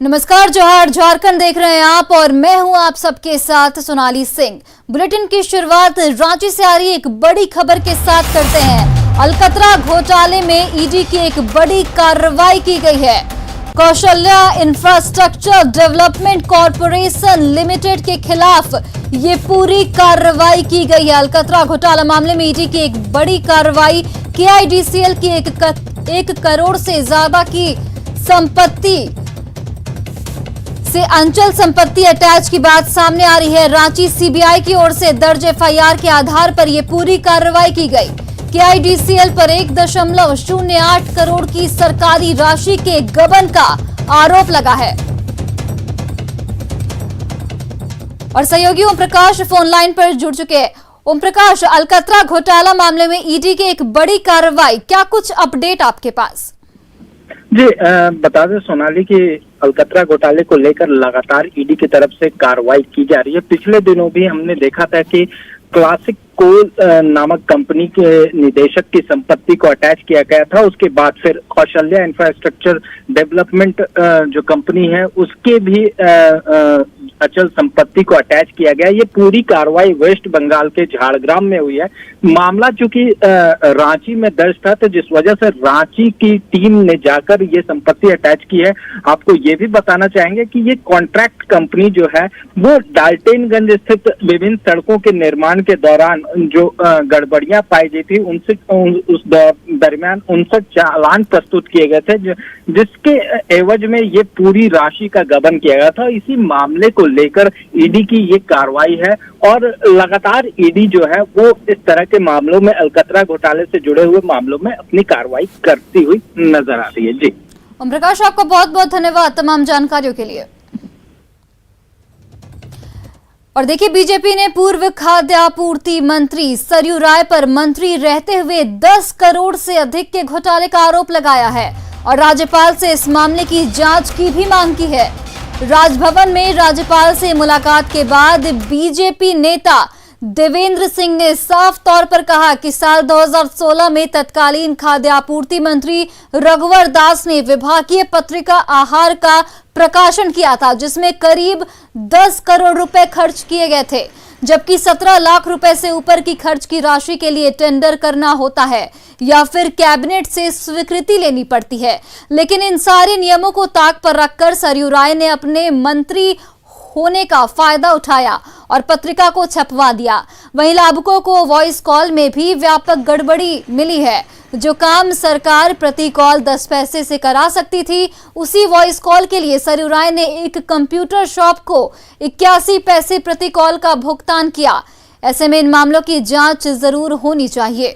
नमस्कार, जोहार, झारखंड देख रहे हैं आप और मैं हूं आप सबके साथ सोनाली सिंह। बुलेटिन की शुरुआत रांची से आ रही एक बड़ी खबर के साथ करते हैं। अलकतरा घोटाले में ईडी की एक बड़ी कार्रवाई की गई है। Kaushalya infrastructure development corporation limited के खिलाफ ये पूरी कार्रवाई की गई है। अलकतरा घोटाला मामले में ईडी की एक बड़ी कार्रवाई, केआईडीसीएल की एक करोड़ से ज्यादा की संपत्ति से अंचल संपत्ति अटैच की बात सामने आ रही है। रांची सीबीआई की ओर से दर्ज एफआईआर के आधार पर यह पूरी कार्रवाई की गई। केआईडीसीएल पर 1.08 करोड़ की सरकारी राशि के गबन का आरोप लगा है। और सहयोगी ओम प्रकाश फोन लाइन पर जुड़ चुके हैं। ओम प्रकाश, अलकतरा घोटाला मामले में ईडी की एक बड़ी कार्रवाई, क्या कुछ अपडेट आपके पास? जी, बता दें सोनाली की अलकतरा घोटाले को लेकर लगातार ईडी की तरफ से कार्रवाई की जा रही है। पिछले दिनों भी हमने देखा था कि क्लासिक कोल नामक कंपनी के निदेशक की संपत्ति को अटैच किया गया था। उसके बाद फिर कौशल्या इंफ्रास्ट्रक्चर डेवलपमेंट जो कंपनी है उसके भी अचल संपत्ति को अटैच किया गया। ये पूरी कार्रवाई वेस्ट बंगाल के झाड़ग्राम में हुई है। मामला चूंकि रांची में दर्ज था, तो जिस वजह से रांची की टीम ने जाकर ये संपत्ति अटैच की है। आपको ये भी बताना चाहेंगे कि ये कॉन्ट्रैक्ट कंपनी जो है वो डाल्टनगंज स्थित विभिन्न सड़कों के निर्माण के दौरान जो गड़बड़ियां पाई गई थी उस दरमियान 59 चालान प्रस्तुत किए गए थे, जिसके एवज में ये पूरी राशि का गबन किया गया था। इसी मामले को लेकर ईडी की ये कार्रवाई है और लगातार ईडी जो है वो इस तरह के मामलों में, अलकतरा घोटाले से जुड़े हुए मामलों में अपनी कार्रवाई करती हुई नजर आ रही है। जी ओम प्रकाश, आपका बहुत बहुत धन्यवाद तमाम जानकारियों के लिए। और देखिए, बीजेपी ने पूर्व खाद्य आपूर्ति मंत्री सरयू राय पर मंत्री रहते हुए 10 करोड़ से अधिक के घोटाले का आरोप लगाया है और राज्यपाल से इस मामले की जांच की भी मांग की है। राजभवन में राज्यपाल से मुलाकात के बाद बीजेपी नेता देवेंद्र सिंह ने साफ तौर पर कहा कि साल 2016 में तत्कालीन खाद्य आपूर्ति मंत्री रघुवर दास ने विभागीय पत्रिका आहार का प्रकाशन किया था, जिसमें करीब 10 करोड़ रुपए खर्च किए गए थे, जबकि 17 लाख रुपए से ऊपर की खर्च की राशि के लिए टेंडर करना होता है या फिर कैबिनेट से स्वीकृति लेनी पड़ती है। लेकिन इन सारे नियमों को ताक पर रखकर सरयू राय ने अपने मंत्री होने का फायदा उठाया और पत्रिका को छपवा दिया। वहीं लाभुकों को वॉइस कॉल में भी व्यापक गड़बड़ी मिली है। जो काम सरकार प्रति कॉल 10 पैसे से करा सकती थी, उसी वॉइस कॉल के लिए सरयू राय ने एक कंप्यूटर शॉप को 81 पैसे प्रति कॉल का भुगतान किया। ऐसे में इन मामलों की जांच जरूर होनी चाहिए।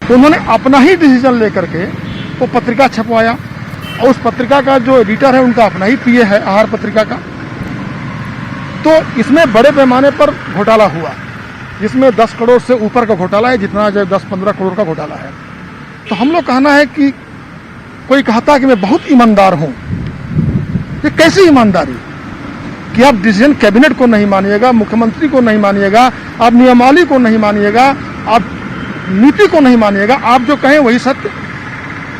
उन्होंने अपना ही डिसीजन लेकर के वो पत्रिका छपवाया और उस पत्रिका का जो एडिटर है उनका अपना ही पीए है आहार पत्रिका का। तो इसमें बड़े पैमाने पर घोटाला हुआ, जिसमें 10 करोड़ से ऊपर का घोटाला है, जितना जो 10-15 करोड़ का घोटाला है। तो हम लोग कहना है कि कोई कहता है कि मैं बहुत ईमानदार हूं। ये कैसी ईमानदारी कि आप डिसीजन कैबिनेट को नहीं मानिएगा, मुख्यमंत्री को नहीं मानिएगा, आप नियमावली को नहीं मानिएगा, आप नीति को नहीं मानिएगा, आप जो कहें वही सत्य।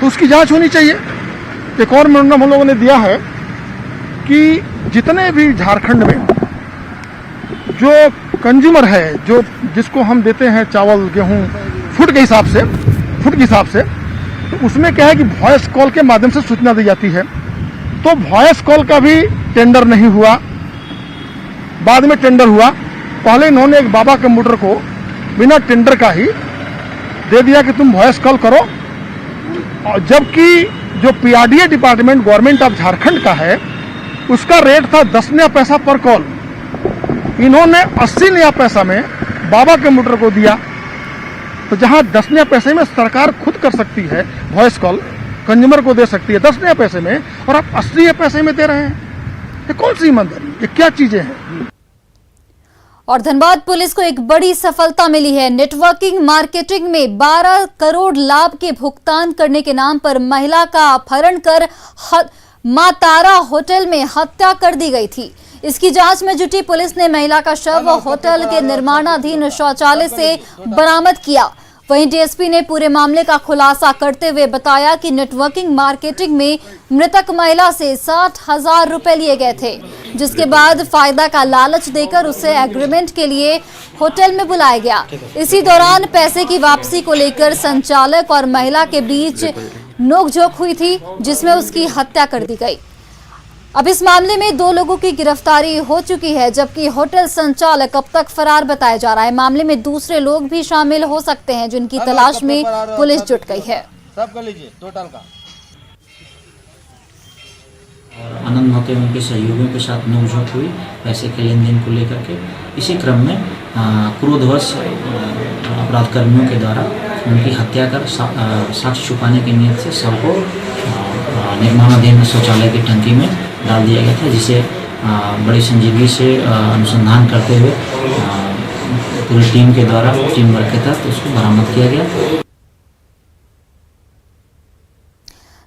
तो उसकी जांच होनी चाहिए। एक और मेमोरेंडम हम लोगों ने दिया है कि जितने भी झारखंड में जो कंज्यूमर है, जो जिसको हम देते हैं चावल गेहूं फुट के हिसाब से, तो उसमें क्या है कि वॉइस कॉल के माध्यम से सूचना दी जाती है। तो वॉइस कॉल का भी टेंडर नहीं हुआ, बाद में टेंडर हुआ। पहले इन्होंने एक बाबा कंप्यूटर को बिना टेंडर का ही दे दिया कि तुम वॉइस कॉल करो, और जबकि जो पीआरडीए डिपार्टमेंट गवर्नमेंट ऑफ झारखंड का है उसका रेट था 10 नया पैसा पर कॉल। इन्होंने 80 नया पैसा में बाबा कंप्यूटर को दिया। तो जहां 10 नया पैसे में सरकार खुद कर सकती है वॉइस कॉल, कंज्यूमर को दे सकती है 10 नया पैसे में, और आप 80 नया पैसे में दे रहे हैं। ये कौन सी ईमानदारी, ये क्या चीजें हैं? और धनबाद पुलिस को एक बड़ी सफलता मिली है। नेटवर्किंग मार्केटिंग में 12 करोड़ लाभ के भुगतान करने के नाम पर महिला का अपहरण कर मां तारा होटल में हत्या कर दी गई थी। इसकी जांच में जुटी पुलिस ने महिला का शव होटल के निर्माणाधीन शौचालय से बरामद किया। वहीं डीएसपी ने पूरे मामले का खुलासा करते हुए बताया कि नेटवर्किंग मार्केटिंग में मृतक महिला से 60,000 रुपए लिए गए थे, जिसके बाद फायदा का लालच देकर उसे एग्रीमेंट के लिए होटल में बुलाया गया। इसी दौरान पैसे की वापसी को लेकर संचालक और महिला के बीच नोकझोंक हुई थी, जिसमें उसकी हत्या कर दी गई। अब इस मामले में 2 लोगों की गिरफ्तारी हो चुकी है, जबकि होटल संचालक अब तक फरार बताया जा रहा है। मामले में दूसरे लोग भी शामिल हो सकते हैं, जिनकी तलाश में पुलिस जुट गई है। सब कर लीजिए टोटल का। आनंद मौके में उनके सहयोगियों के साथ नोकझोंक हुई पैसे के लेन देन को लेकर के। इसी क्रम में क्रोधवश अपराध कर्मियों के द्वारा उनकी हत्या कर साक्ष्य छुपाने की नीयत से शव को निर्माणाधीन शौचालय की टंकी में डाल दिया गया था, जिसे बड़ी संजीदगी से अनुसंधान करते हुए पूरी टीम के द्वारा टीम वर्क के तहत उसको बरामद किया गया।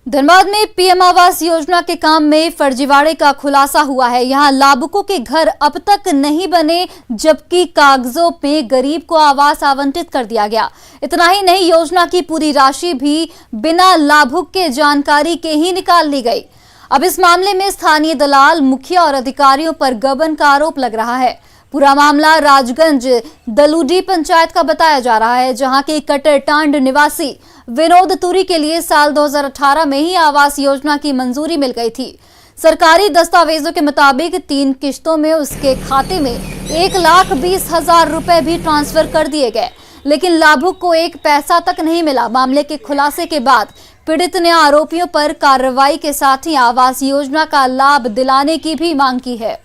धनबाद में पीएम आवास योजना के काम में फर्जीवाड़े का खुलासा हुआ है। यहां लाभुकों के घर अब तक नहीं बने, जबकि कागजों में गरीब को आवास आवंटित कर दिया गया। इतना ही नहीं, योजना की पूरी राशि भी बिना लाभुक के जानकारी के ही निकाल ली गई। अब इस मामले में स्थानीय दलाल, मुखिया और अधिकारियों पर गबन का आरोप लग रहा है। पूरा मामला राजगंज दलूडी पंचायत का बताया जा रहा है, जहां के कटरटांड निवासी विनोद तुरी के लिए साल 2018 में ही आवास योजना की मंजूरी मिल गई थी। सरकारी दस्तावेजों के मुताबिक 3 किश्तों में उसके खाते में 1,20,000 रुपए भी ट्रांसफर कर दिए गए, लेकिन लाभुक को एक पैसा तक नहीं मिला। मामले के खुलासे के बाद पीड़ित ने आरोपियों पर कार्रवाई के साथ ही आवास योजना का लाभ दिलाने की भी मांग की है।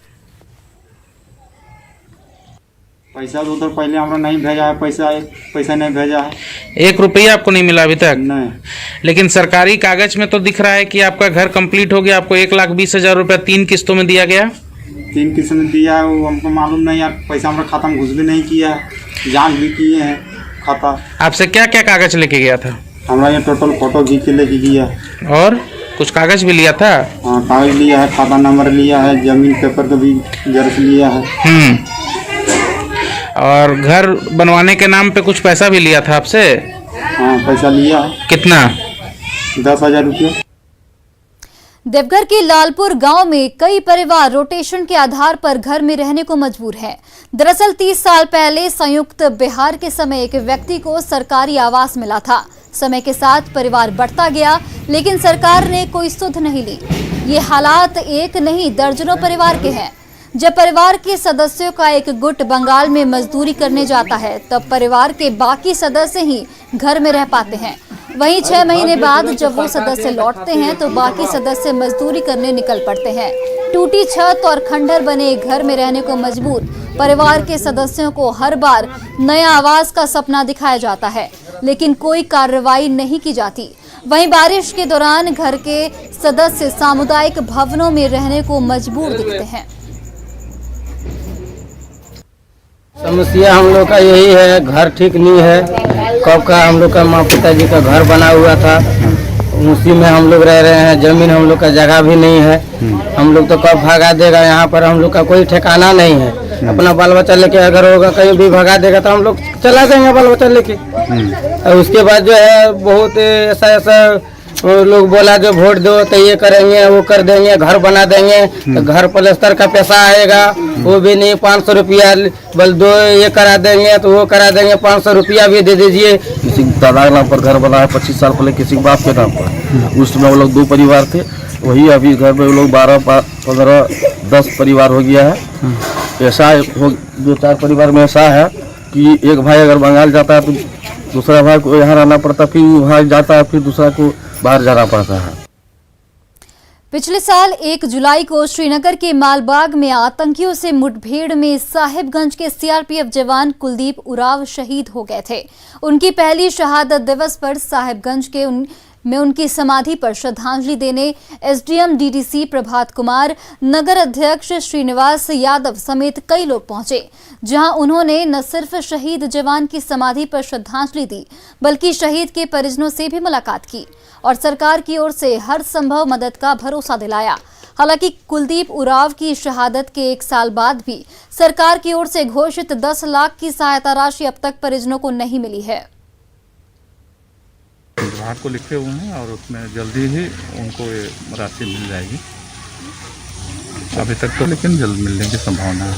पैसा तो उधर पहले हमरा नहीं भेजा है, पैसा नहीं भेजा है। 1 रुपया आपको नहीं मिला अभी तक? नहीं। लेकिन सरकारी कागज में तो दिख रहा है कि आपका घर कंप्लीट हो गया, आपको 1,20,000 रुपया 3 किस्तों में दिया गया। 3 किस्त में दिया है, वो हमको मालूम नहीं यार। पैसा हमारा खाता में घुस भी नहीं किया है, जांच भी किए हैं खाता। आपसे क्या क्या कागज लेके गया था? हमारा ये टोटल फोटो घी के लेके गया, और कुछ कागज भी लिया था? हाँ, कागज लिया है, खाता नंबर लिया है, जमीन पेपर का भी जेरॉक्स लिया है। और घर बनवाने के नाम पे कुछ पैसा भी लिया था आपसे? हाँ, पैसा लिया है। कितना? 10,000 रुपये। देवघर के लालपुर गांव में कई परिवार रोटेशन के आधार पर घर में रहने को मजबूर हैं। दरअसल 30 साल पहले संयुक्त बिहार के समय एक व्यक्ति को सरकारी आवास मिला था। समय के साथ परिवार बढ़ता गया, लेकिन सरकार ने कोई सुध नहीं ली। ये हालात एक नहीं, दर्जनों परिवार के हैं। जब परिवार के सदस्यों का एक गुट बंगाल में मजदूरी करने जाता है, तब परिवार के बाकी सदस्य ही घर में रह पाते हैं। वहीं 6 महीने बाद जब वो सदस्य लौटते हैं, तो बाकी सदस्य मजदूरी करने निकल पड़ते हैं। टूटी छत और खंडर बने घर में रहने को मजबूर परिवार के सदस्यों को हर बार नया आवास का सपना दिखाया जाता है, लेकिन कोई कार्रवाई नहीं की जाती। वहीं बारिश के दौरान घर के सदस्य सामुदायिक भवनों में रहने को मजबूर दिखते हैं। समस्या हम लोग का यही है, घर ठीक नहीं है। कब का हम लोग का माँ पिताजी का घर बना हुआ था, उसी में हम लोग रह रहे हैं। जमीन हम लोग का जगह भी नहीं है। हम लोग तो कब भगा देगा, यहाँ पर हम लोग का कोई ठिकाना नहीं है। अपना बाल बच्चा लेके अगर होगा कहीं भी भगा देगा तो हम लोग चला जाएंगे बाल बच्चा लेके। और उसके बाद जो है बहुत ऐसा लोग बोला जो वोट दो तो ये करेंगे, वो कर देंगे, घर बना देंगे। तो घर प्लस्तर का पैसा आएगा, वो भी नहीं। 500 रुपया बल दो, ये करा देंगे तो वो करा देंगे, 500 रुपया भी दे दीजिए। किसी दादा के नाम पर घर बना है 25 साल पहले, किसी बाप के नाम पर। उस समय वो लोग 2 परिवार थे, वही अभी घर में वो लोग 12, 15, 10 परिवार हो गया है। ऐसा 2-4 परिवार में ऐसा है कि एक भाई अगर बंगाल जाता है तो दूसरा भाई को यहाँ रहना पड़ता, फिर वहाँ जाता है, फिर दूसरा को बाहर जाना पड़ता है। पिछले साल 1 जुलाई को श्रीनगर के मालबाग में आतंकियों से मुठभेड़ में साहिबगंज के सीआरपीएफ जवान कुलदीप उराव शहीद हो गए थे। उनकी पहली शहादत दिवस पर साहिबगंज के में उनकी समाधि पर श्रद्धांजलि देने एसडीएम डीडीसी प्रभात कुमार, नगर अध्यक्ष श्रीनिवास यादव समेत कई लोग पहुंचे, जहां उन्होंने न सिर्फ शहीद जवान की समाधि पर श्रद्धांजलि दी, बल्कि शहीद के परिजनों से भी मुलाकात की और सरकार की ओर से हर संभव मदद का भरोसा दिलाया। हालांकि कुलदीप उरांव की शहादत के 1 साल बाद भी सरकार की ओर से घोषित 10 लाख की सहायता राशि अब तक परिजनों को नहीं मिली है। विभाग को लिखे हुए हैं और उसमें जल्दी ही उनको ये राशि मिल जाएगी। अभी तक तो लेकिन जल्द मिलने की संभावना है।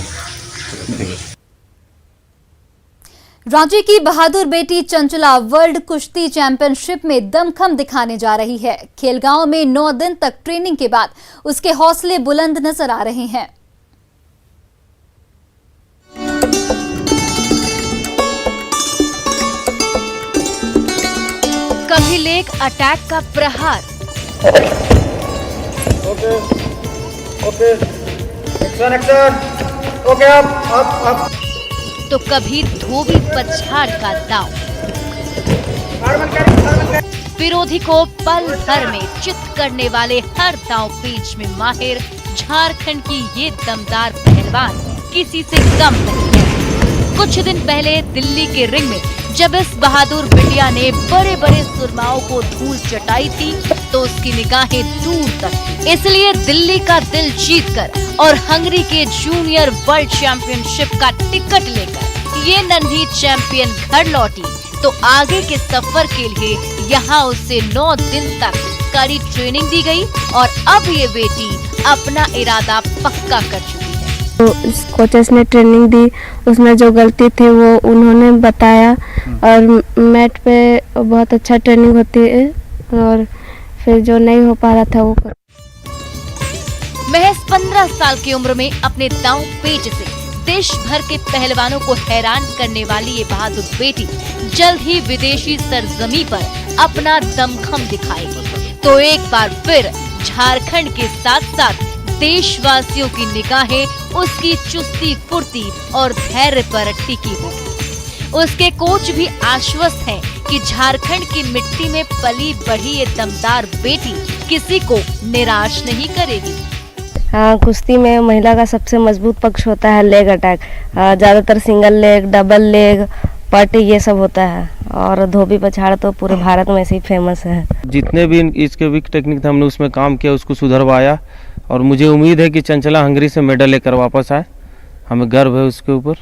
रांची की बहादुर बेटी चंचला वर्ल्ड कुश्ती चैंपियनशिप में दमखम दिखाने जा रही है। खेलगांव में 9 दिन तक ट्रेनिंग के बाद उसके हौसले बुलंद नजर आ रहे हैं। कभी लेग अटैक का प्रहार, ओके एक्शन ओके अब तो कभी धोबी पछाड़ का दांव। विरोधी को पल भर में चित करने वाले हर दांव पेच में माहिर झारखंड की ये दमदार पहलवान किसी से कम नहीं है। कुछ दिन पहले दिल्ली के रिंग में जब इस बहादुर बिटिया ने बड़े बड़े सुरमाओं को धूल चटाई थी तो उसकी निगाहें दूर तक थी। इसलिए दिल्ली का दिल जीतकर और हंगरी के जूनियर वर्ल्ड चैंपियनशिप का टिकट लेकर ये नन्ही चैंपियन घर लौटी तो आगे के सफर के लिए यहाँ उसे 9 दिन तक कड़ी ट्रेनिंग दी गई और अब ये बेटी अपना इरादा पक्का कर चुकी है। तो कोचेस ने ट्रेनिंग दी, उसमें जो गलती थी वो उन्होंने बताया और मैट पे बहुत अच्छा ट्रेनिंग होती है और फिर जो नहीं हो पा रहा था वो महज 15 साल की उम्र में अपने दांव पेच से देश भर के पहलवानों को हैरान करने वाली ये बहादुर बेटी जल्द ही विदेशी सरजमी पर अपना दमखम दिखाएगी। तो एक बार फिर झारखंड के साथ साथ देशवासियों की निगाहें उसकी चुस्ती फुर्ती और धैर्य पर टिकी होगी। उसके कोच भी आश्वस्त हैं कि झारखंड की मिट्टी में पली बढ़ी ये दमदार बेटी किसी को निराश नहीं करेगी। कुश्ती में महिला का सबसे मजबूत पक्ष होता है लेग अटैक। ज़्यादातर सिंगल लेग, डबल लेग, पट ये सब होता है और धोबी पछाड़ तो पूरे भारत में से ही फेमस है। जितने भी इसके वीक टेक्निक थे हमने उसमें काम किया, उसको सुधरवाया और मुझे उम्मीद है कि चंचला हंगरी से मेडल लेकर वापस आए। हमें गर्व है उसके ऊपर।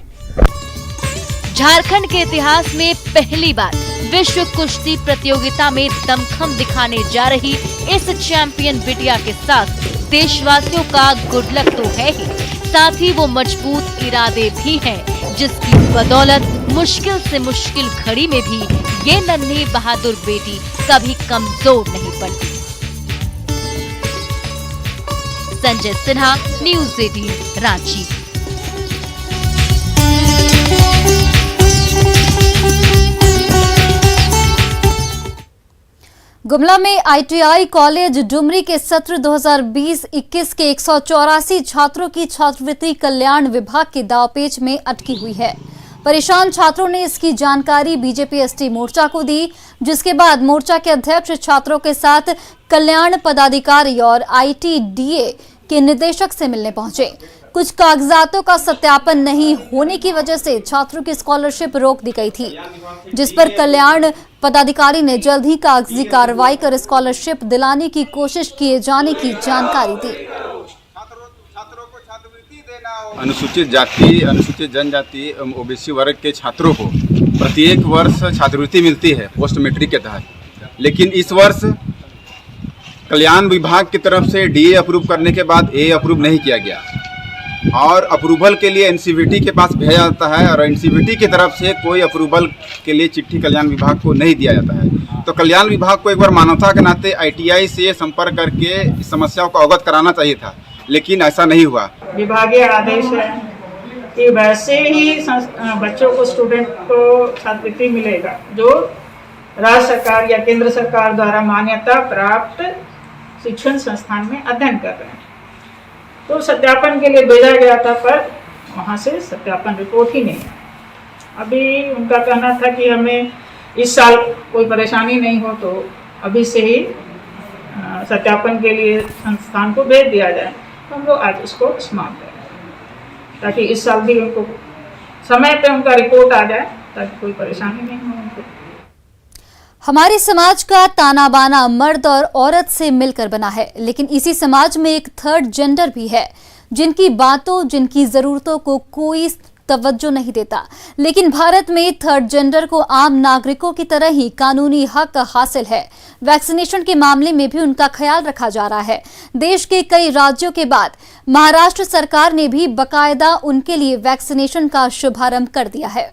झारखंड के इतिहास में पहली बार विश्व कुश्ती प्रतियोगिता में दमखम दिखाने जा रही इस चैंपियन बिटिया के साथ देशवासियों का गुड लक तो है ही, साथ ही वो मजबूत इरादे भी हैं जिसकी बदौलत मुश्किल से मुश्किल घड़ी में भी ये नन्ही बहादुर बेटी कभी कमजोर नहीं पड़ती। संजय सिन्हा, न्यूज़ 18 रांची। गुमला में आईटीआई कॉलेज डुमरी के सत्र 2020-21 के 184 छात्रों की छात्रवृत्ति कल्याण विभाग के दावपेच में अटकी हुई है। परेशान छात्रों ने इसकी जानकारी बीजेपी एसटी मोर्चा को दी, जिसके बाद मोर्चा के अध्यक्ष छात्रों के साथ कल्याण पदाधिकारी और आईटीडीए के निदेशक से मिलने पहुंचे। कुछ कागजातों का सत्यापन नहीं होने की वजह से छात्रों की स्कॉलरशिप रोक दी गई थी, जिस पर कल्याण पदाधिकारी ने जल्द ही कागजी कार्रवाई कर स्कॉलरशिप दिलाने की कोशिश किए जाने की जानकारी दी। अनुसूचित जाति, अनुसूचित जनजाति, ओबीसी वर्ग के छात्रों को प्रत्येक वर्ष छात्रवृत्ति मिलती है पोस्ट मैट्रिक के तहत, लेकिन इस वर्ष कल्याण विभाग की तरफ से डीए अप्रूव करने के बाद ए अप्रूव नहीं किया गया और अप्रूवल के लिए एनसीवीटी के पास भेजा जाता है और एनसीवीटी की तरफ से कोई अप्रूवल के लिए चिट्ठी कल्याण विभाग को नहीं दिया जाता है। तो कल्याण विभाग को एक बार मानवता के नाते आईटीआई से संपर्क करके इस समस्याओं को अवगत कराना चाहिए था, लेकिन ऐसा नहीं हुआ। विभागीय आदेश है कि वैसे ही बच्चों को, स्टूडेंट को छात्रवृत्ति मिलेगा जो राज्य सरकार या केंद्र सरकार द्वारा मान्यता प्राप्त शिक्षण संस्थान में अध्ययन कर रहे हैं। तो सत्यापन के लिए भेजा गया था पर वहाँ से सत्यापन रिपोर्ट ही नहीं है। अभी उनका कहना था कि हमें इस साल कोई परेशानी नहीं हो तो अभी से ही सत्यापन के लिए संस्थान को भेज दिया जाए। तो हम लोग आज उसको समाप्त करें ताकि इस साल भी उनको समय पे उनका रिपोर्ट आ जाए ताकि कोई परेशानी नहीं हो उनको। हमारे समाज का ताना बाना मर्द और औरत से मिलकर बना है, लेकिन इसी समाज में एक थर्ड जेंडर भी है जिनकी बातों, जिनकी जरूरतों को कोई तवज्जो नहीं देता। लेकिन भारत में थर्ड जेंडर को आम नागरिकों की तरह ही कानूनी हक हासिल है। वैक्सीनेशन के मामले में भी उनका ख्याल रखा जा रहा है। देश के कई राज्यों के बाद महाराष्ट्र सरकार ने भी बकायदा उनके लिए वैक्सीनेशन का शुभारंभ कर दिया है।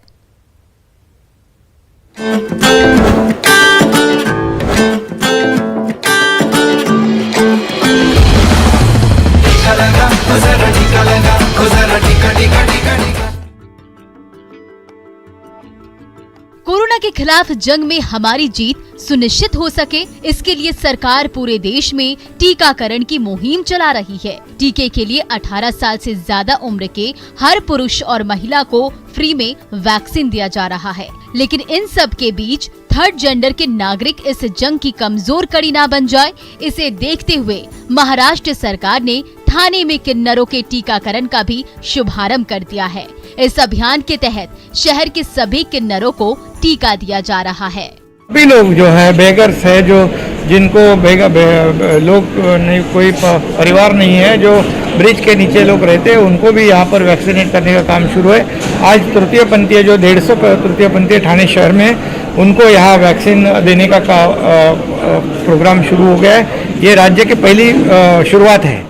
कोरोना के खिलाफ जंग में हमारी जीत सुनिश्चित हो सके, इसके लिए सरकार पूरे देश में टीकाकरण की मुहिम चला रही है। टीके के लिए 18 साल से ज्यादा उम्र के हर पुरुष और महिला को फ्री में वैक्सीन दिया जा रहा है। लेकिन इन सब के बीच थर्ड जेंडर के नागरिक इस जंग की कमजोर कड़ी ना बन जाए, इसे देखते हुए महाराष्ट्र सरकार ने ठाणे में किन्नरों के टीकाकरण का भी शुभारंभ कर दिया है। इस अभियान के तहत शहर के सभी किन्नरों को टीका दिया जा रहा है। सभी लोग जो है बेगर्स है, जो जिनको लोग नहीं, कोई परिवार नहीं है, जो ब्रिज के नीचे लोग रहते हैं, उनको भी यहाँ पर वैक्सीनेट करने का काम शुरू है। आज तृतीय पंथीय जो 150 तृतीय पंथीय ठाणे शहर में उनको यहाँ वैक्सीन देने का प्रोग्राम शुरू हो गया है। ये राज्य की पहली शुरुआत है।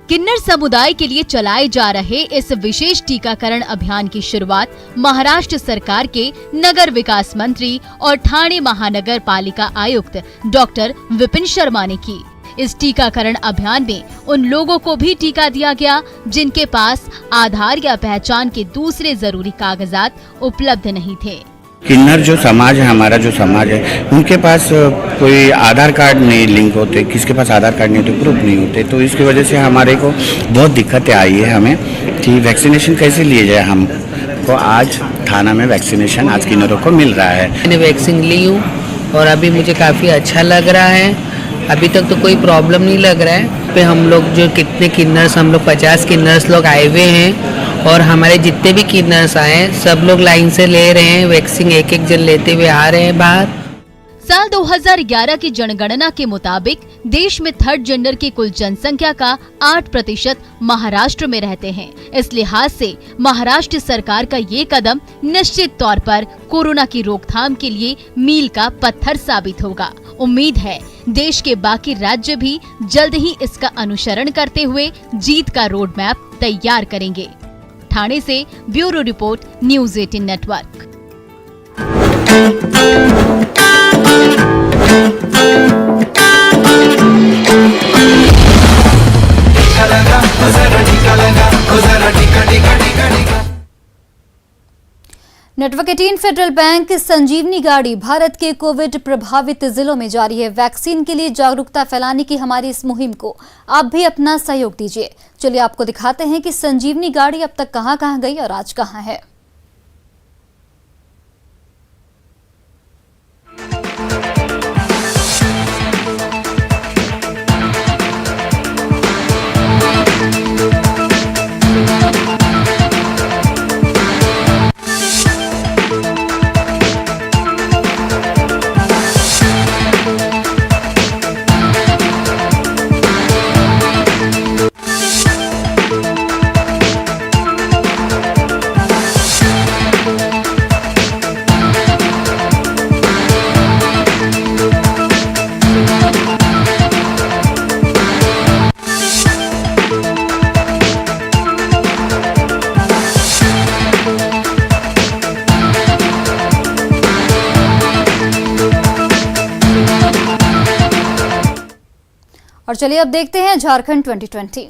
किन्नर समुदाय के लिए चलाए जा रहे इस विशेष टीकाकरण अभियान की शुरुआत महाराष्ट्र सरकार के नगर विकास मंत्री और ठाणे महानगर पालिका आयुक्त डॉक्टर विपिन शर्मा ने की। इस टीकाकरण अभियान में उन लोगों को भी टीका दिया गया जिनके पास आधार या पहचान के दूसरे जरूरी कागजात उपलब्ध नहीं थे। किन्नर जो समाज है, हमारा जो समाज है, उनके पास कोई आधार कार्ड नहीं लिंक होते, किसके पास आधार कार्ड नहीं होते, प्रूफ नहीं होते, तो इसकी वजह से हमारे को बहुत दिक्कतें आई है हमें कि वैक्सीनेशन कैसे लिए जाए। हमको आज थाना में वैक्सीनेशन आज किन्नरों को मिल रहा है। मैंने वैक्सीन ली हूँ और अभी मुझे काफ़ी अच्छा लग रहा है। अभी तक तो कोई प्रॉब्लम नहीं लग रहा है। पे हम लोग जो कितने किन्नर्स, हम लोग 50 किन्नर्स लोग आए हुए हैं और हमारे जितने भी किन्नर्स आए सब लोग लाइन से ले रहे हैं वैक्सीन, एक एक जन लेते हुए आ रहे हैं बाहर। साल 2011 की जनगणना के मुताबिक देश में थर्ड जेंडर की कुल जनसंख्या का 8% महाराष्ट्र में रहते हैं। इस लिहाज से महाराष्ट्र सरकार का ये कदम निश्चित तौर पर कोरोना की रोकथाम के लिए मील का पत्थर साबित होगा। उम्मीद है देश के बाकी राज्य भी जल्द ही इसका अनुसरण करते हुए जीत का रोड मैप तैयार करेंगे। ठाणे से bureau report, news 18 network. Network 18 Federal Bank Sanjeevani गाड़ी भारत के कोविड प्रभावित जिलों में जारी है। वैक्सीन के लिए जागरूकता फैलाने की हमारी इस मुहिम को आप भी अपना सहयोग दीजिए। चलिए आपको दिखाते हैं कि संजीवनी गाड़ी अब तक कहां-कहां गई और आज कहां है। और चलिए अब देखते हैं झारखंड 2020।